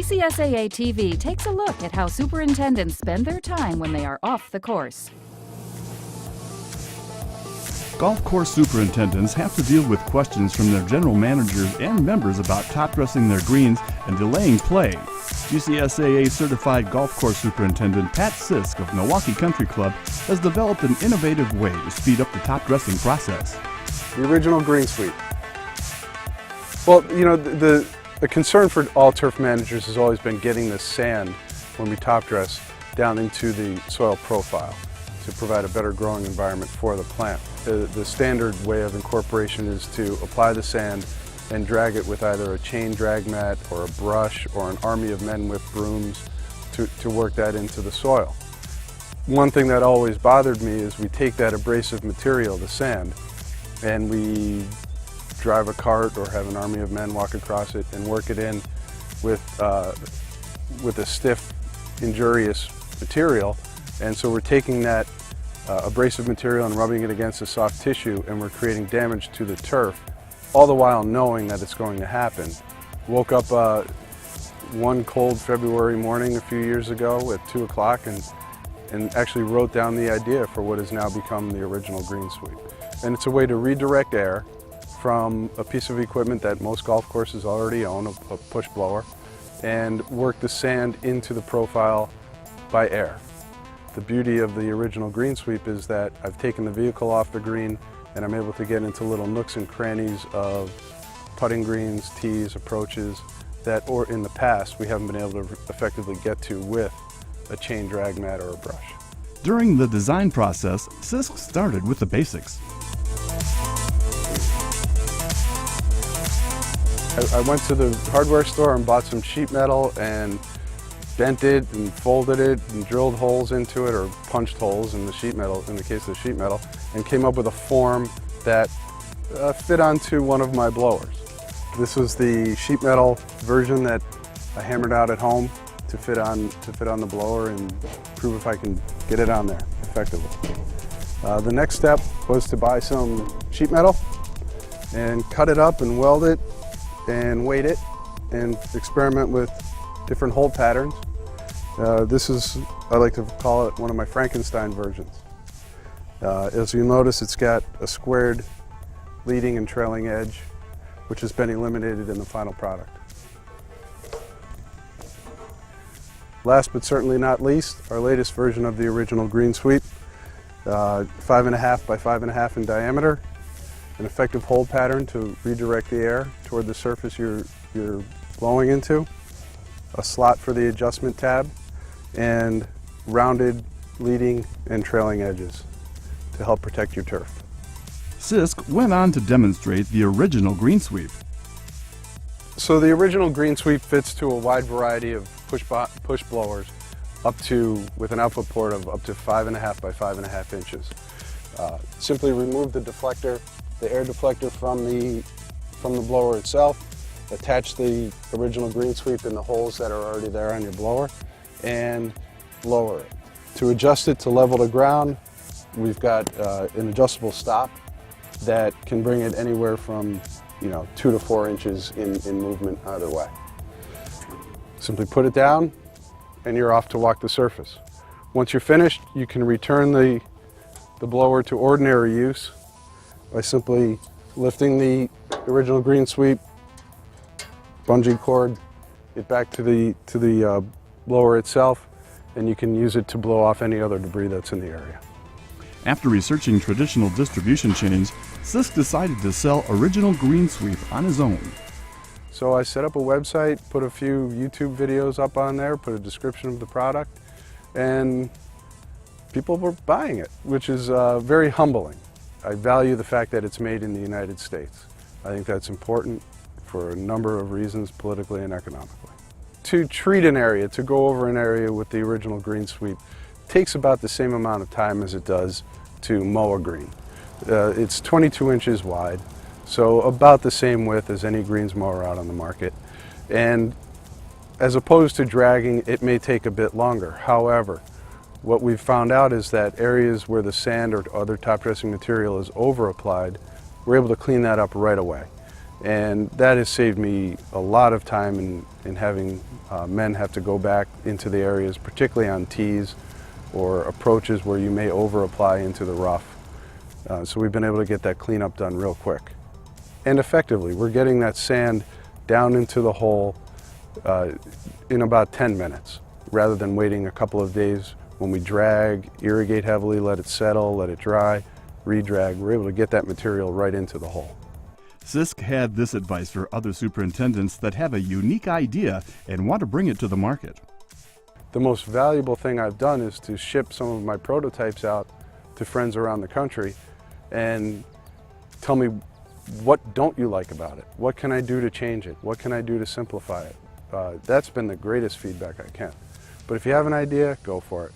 GCSAA TV takes a look at how superintendents spend their time when they are off the course. Golf course superintendents have to deal with questions from their general managers and members about top dressing their greens and delaying play. GCSAA certified golf course superintendent Pat Sisk of Milwaukee Country Club has developed an innovative way to speed up the top dressing process. The original Greensweep. Well, you know, the concern for all turf managers has always been getting the sand when we top dress down into the soil profile to provide a better growing environment for the plant. The standard way of incorporation is to apply the sand and drag it with either a chain drag mat or a brush or an army of men with brooms to work that into the soil. One thing that always bothered me is we take that abrasive material, the sand, and we drive a cart or have an army of men walk across it and work it in with a stiff, injurious material. And so we're taking that abrasive material and rubbing it against the soft tissue, and we're creating damage to the turf, all the while knowing that it's going to happen. Woke up one cold February morning a few years ago at 2 o'clock and actually wrote down the idea for what has now become the original Greensweep. And it's a way to redirect air from a piece of equipment that most golf courses already own, a push blower, and work the sand into the profile by air. The beauty of the original Greensweep is that I've taken the vehicle off the green and I'm able to get into little nooks and crannies of putting greens, tees, approaches that, or in the past, we haven't been able to effectively get to with a chain drag mat or a brush. During the design process, Sisk started with the basics. I went to the hardware store and bought some sheet metal and bent it and folded it and drilled holes into it, or punched holes in the sheet metal, in the case of the sheet metal, and came up with a form that fit onto one of my blowers. This was the sheet metal version that I hammered out at home to fit on the blower and prove if I can get it on there effectively. The next step was to buy some sheet metal and cut it up and weld it and weight it and experiment with different hold patterns. This is, I like to call it, one of my Frankenstein versions. As you notice, it's got a squared leading and trailing edge, which has been eliminated in the final product. Last but certainly not least, our latest version of the original Greensweep, 5.5 by 5.5 in diameter, an effective hold pattern to redirect the air toward the surface you're blowing into, a slot for the adjustment tab, and rounded leading and trailing edges to help protect your turf. Sisk went on to demonstrate the original Greensweep. So the original Greensweep fits to a wide variety of push blowers with an output port of up to 5.5 by 5.5 inches. Simply remove the deflector, the air deflector from the blower itself, attach the original Greensweep in the holes that are already there on your blower, and lower it. To adjust it to level to ground, we've got an adjustable stop that can bring it anywhere from 2 to 4 inches in movement either way. Simply put it down and you're off to walk the surface. Once you're finished, you can return the blower to ordinary use by simply lifting the original Greensweep, bungee cord it back to the blower itself, and you can use it to blow off any other debris that's in the area. After researching traditional distribution chains, Sisk decided to sell original Greensweep on his own. So I set up a website, put a few YouTube videos up on there, put a description of the product, and people were buying it, which is very humbling. I value the fact that it's made in the United States. I think that's important for a number of reasons, politically and economically. To treat an area, to go over an area with the original Greensweep, takes about the same amount of time as it does to mow a green. It's 22 inches wide, so about the same width as any greens mower out on the market. And as opposed to dragging, it may take a bit longer. However, what we've found out is that areas where the sand or other top dressing material is over applied, we're able to clean that up right away. And that has saved me a lot of time in having men have to go back into the areas, particularly on tees or approaches where you may over-apply into the rough. So we've been able to get that cleanup done real quick. And effectively, we're getting that sand down into the hole in about 10 minutes, rather than waiting a couple of days when we drag, irrigate heavily, let it settle, let it dry, re-drag. We're able to get that material right into the hole. Sisk had this advice for other superintendents that have a unique idea and want to bring it to the market. The most valuable thing I've done is to ship some of my prototypes out to friends around the country and tell me, what don't you like about it? What can I do to change it? What can I do to simplify it? That's been the greatest feedback I can. But if you have an idea, go for it.